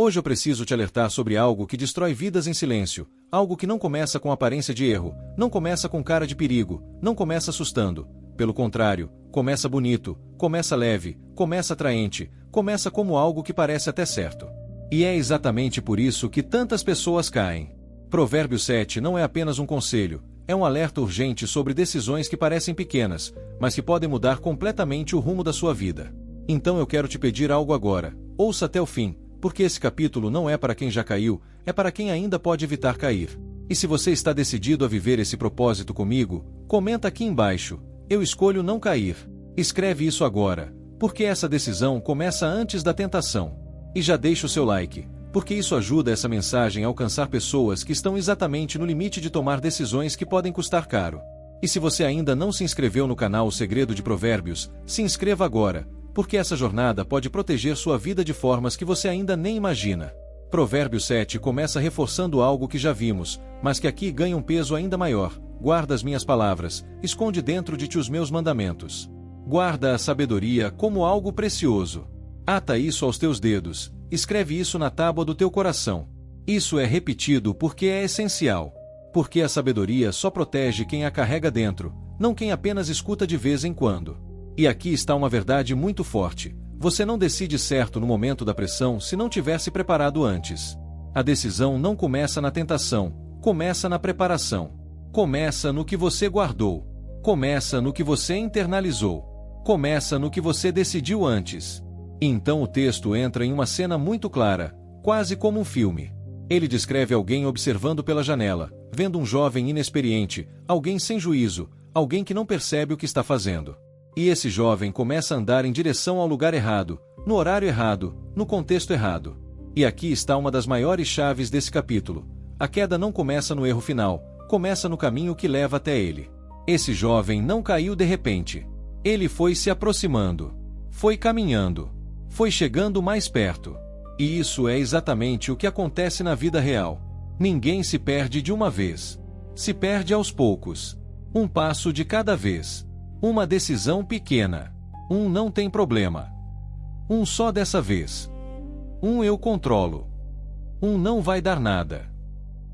Hoje eu preciso te alertar sobre algo que destrói vidas em silêncio, algo que não começa com aparência de erro, não começa com cara de perigo, não começa assustando. Pelo contrário, começa bonito, começa leve, começa atraente, começa como algo que parece até certo. E é exatamente por isso que tantas pessoas caem. Provérbio 7 não é apenas um conselho, é um alerta urgente sobre decisões que parecem pequenas, mas que podem mudar completamente o rumo da sua vida. Então eu quero te pedir algo agora, ouça até o fim, porque esse capítulo não é para quem já caiu, é para quem ainda pode evitar cair. E se você está decidido a viver esse propósito comigo, comenta aqui embaixo, eu escolho não cair. Escreve isso agora, porque essa decisão começa antes da tentação. E já deixa o seu like, porque isso ajuda essa mensagem a alcançar pessoas que estão exatamente no limite de tomar decisões que podem custar caro. E se você ainda não se inscreveu no canal O Segredo de Provérbios, se inscreva agora, porque essa jornada pode proteger sua vida de formas que você ainda nem imagina. Provérbio 7 começa reforçando algo que já vimos, mas que aqui ganha um peso ainda maior. Guarda as minhas palavras, esconde dentro de ti os meus mandamentos. Guarda a sabedoria como algo precioso. Ata isso aos teus dedos, escreve isso na tábua do teu coração. Isso é repetido porque é essencial. Porque a sabedoria só protege quem a carrega dentro, não quem apenas escuta de vez em quando. E aqui está uma verdade muito forte. Você não decide certo no momento da pressão se não tiver se preparado antes. A decisão não começa na tentação, começa na preparação. Começa no que você guardou. Começa no que você internalizou. Começa no que você decidiu antes. E então o texto entra em uma cena muito clara, quase como um filme. Ele descreve alguém observando pela janela, vendo um jovem inexperiente, alguém sem juízo, alguém que não percebe o que está fazendo. E esse jovem começa a andar em direção ao lugar errado, no horário errado, no contexto errado. E aqui está uma das maiores chaves desse capítulo. A queda não começa no erro final, começa no caminho que leva até ele. Esse jovem não caiu de repente. Ele foi se aproximando. Foi caminhando. Foi chegando mais perto. E isso é exatamente o que acontece na vida real. Ninguém se perde de uma vez. Se perde aos poucos. Um passo de cada vez. Uma decisão pequena. Não tem problema. Só dessa vez. Eu controlo. Não vai dar nada.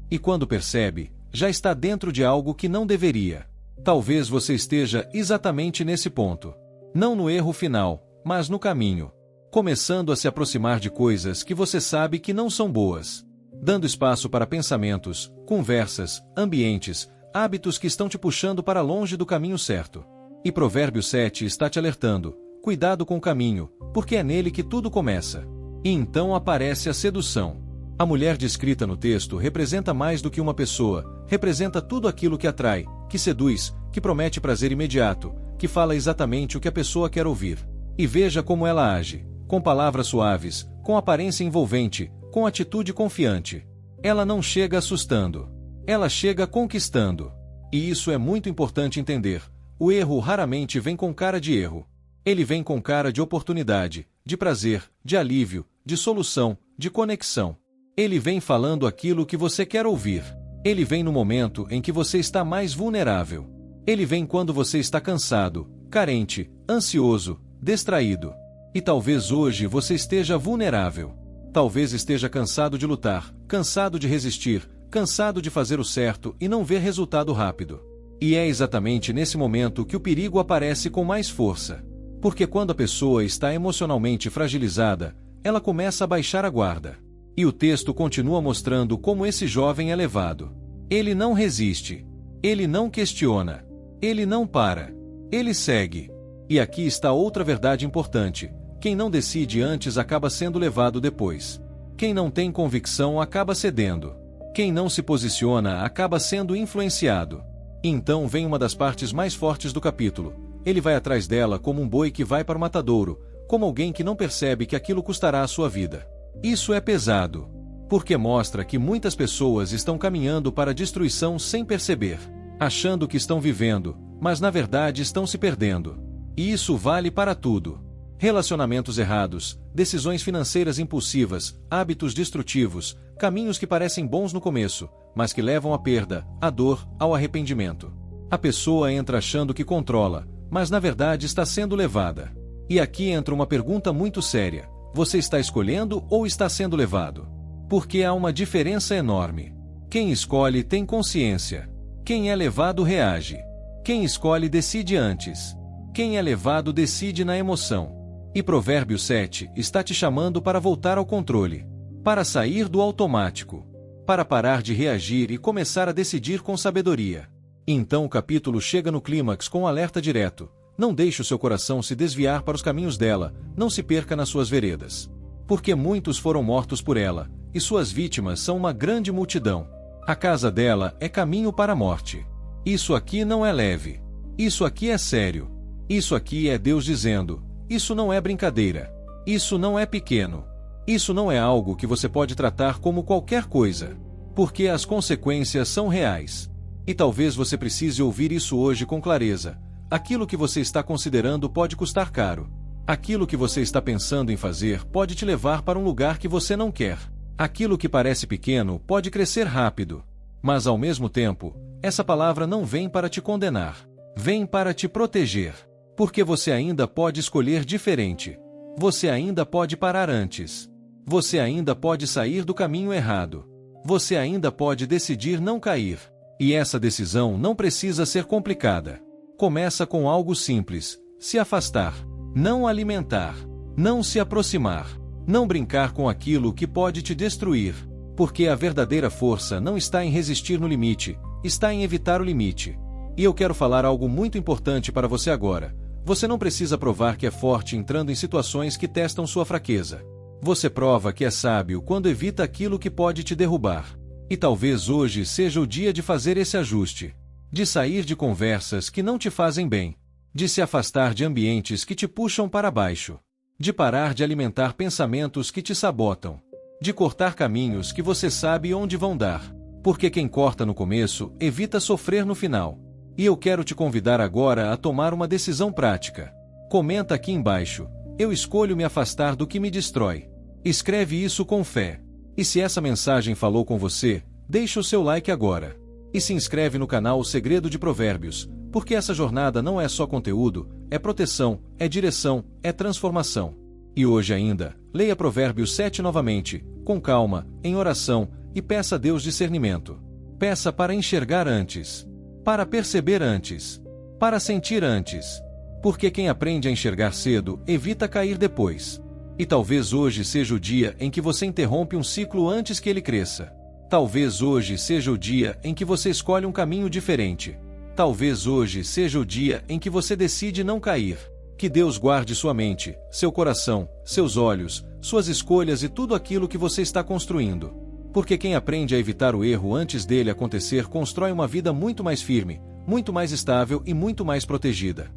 E quando percebe, já está dentro de algo que não deveria. Talvez você esteja exatamente nesse ponto. Não no erro final, mas no caminho. Começando a se aproximar de coisas que você sabe que não são boas. Dando espaço para pensamentos, conversas, ambientes, hábitos que estão te puxando para longe do caminho certo. E Provérbio 7 está te alertando, cuidado com o caminho, porque é nele que tudo começa. E então aparece a sedução. A mulher descrita no texto representa mais do que uma pessoa, representa tudo aquilo que atrai, que seduz, que promete prazer imediato, que fala exatamente o que a pessoa quer ouvir. E veja como ela age, com palavras suaves, com aparência envolvente, com atitude confiante. Ela não chega assustando. Ela chega conquistando. E isso é muito importante entender. O erro raramente vem com cara de erro. Ele vem com cara de oportunidade, de prazer, de alívio, de solução, de conexão. Ele vem falando aquilo que você quer ouvir. Ele vem no momento em que você está mais vulnerável. Ele vem quando você está cansado, carente, ansioso, distraído. E talvez hoje você esteja vulnerável. Talvez esteja cansado de lutar, cansado de resistir, cansado de fazer o certo e não ver resultado rápido. E é exatamente nesse momento que o perigo aparece com mais força. Porque quando a pessoa está emocionalmente fragilizada, ela começa a baixar a guarda. E o texto continua mostrando como esse jovem é levado. Ele não resiste. Ele não questiona. Ele não para. Ele segue. E aqui está outra verdade importante. Quem não decide antes acaba sendo levado depois. Quem não tem convicção acaba cedendo. Quem não se posiciona acaba sendo influenciado. Então vem uma das partes mais fortes do capítulo. Ele vai atrás dela como um boi que vai para o matadouro, como alguém que não percebe que aquilo custará a sua vida. Isso é pesado, porque mostra que muitas pessoas estão caminhando para a destruição sem perceber, achando que estão vivendo, mas na verdade estão se perdendo. E isso vale para tudo. Relacionamentos errados, decisões financeiras impulsivas, hábitos destrutivos, caminhos que parecem bons no começo, mas que levam à perda, à dor, ao arrependimento. A pessoa entra achando que controla, mas na verdade está sendo levada. E aqui entra uma pergunta muito séria. Você está escolhendo ou está sendo levado? Porque há uma diferença enorme. Quem escolhe tem consciência. Quem é levado reage. Quem escolhe decide antes. Quem é levado decide na emoção. E Provérbios 7 está te chamando para voltar ao controle. Para sair do automático. Para parar de reagir e começar a decidir com sabedoria. Então o capítulo chega no clímax com um alerta direto. Não deixe o seu coração se desviar para os caminhos dela, não se perca nas suas veredas. Porque muitos foram mortos por ela, e suas vítimas são uma grande multidão. A casa dela é caminho para a morte. Isso aqui não é leve. Isso aqui é sério. Isso aqui é Deus dizendo, isso não é brincadeira. Isso não é pequeno. Isso não é algo que você pode tratar como qualquer coisa. Porque as consequências são reais. E talvez você precise ouvir isso hoje com clareza. Aquilo que você está considerando pode custar caro. Aquilo que você está pensando em fazer pode te levar para um lugar que você não quer. Aquilo que parece pequeno pode crescer rápido. Mas ao mesmo tempo, essa palavra não vem para te condenar. Vem para te proteger. Porque você ainda pode escolher diferente. Você ainda pode parar antes. Você ainda pode sair do caminho errado. Você ainda pode decidir não cair. E essa decisão não precisa ser complicada. Começa com algo simples: se afastar, não alimentar, não se aproximar, não brincar com aquilo que pode te destruir, porque a verdadeira força não está em resistir no limite, está em evitar o limite. E eu quero falar algo muito importante para você agora. Você não precisa provar que é forte entrando em situações que testam sua fraqueza. Você prova que é sábio quando evita aquilo que pode te derrubar. E talvez hoje seja o dia de fazer esse ajuste. De sair de conversas que não te fazem bem. De se afastar de ambientes que te puxam para baixo. De parar de alimentar pensamentos que te sabotam. De cortar caminhos que você sabe onde vão dar. Porque quem corta no começo, evita sofrer no final. E eu quero te convidar agora a tomar uma decisão prática. Comenta aqui embaixo: eu escolho me afastar do que me destrói. Escreve isso com fé. E se essa mensagem falou com você, deixa o seu like agora. E se inscreve no canal O Segredo de Provérbios, porque essa jornada não é só conteúdo, é proteção, é direção, é transformação. E hoje ainda, leia Provérbios 7 novamente, com calma, em oração, e peça a Deus discernimento. Peça para enxergar antes. Para perceber antes. Para sentir antes. Porque quem aprende a enxergar cedo, evita cair depois. E talvez hoje seja o dia em que você interrompe um ciclo antes que ele cresça. Talvez hoje seja o dia em que você escolhe um caminho diferente. Talvez hoje seja o dia em que você decide não cair. Que Deus guarde sua mente, seu coração, seus olhos, suas escolhas e tudo aquilo que você está construindo. Porque quem aprende a evitar o erro antes dele acontecer constrói uma vida muito mais firme, muito mais estável e muito mais protegida.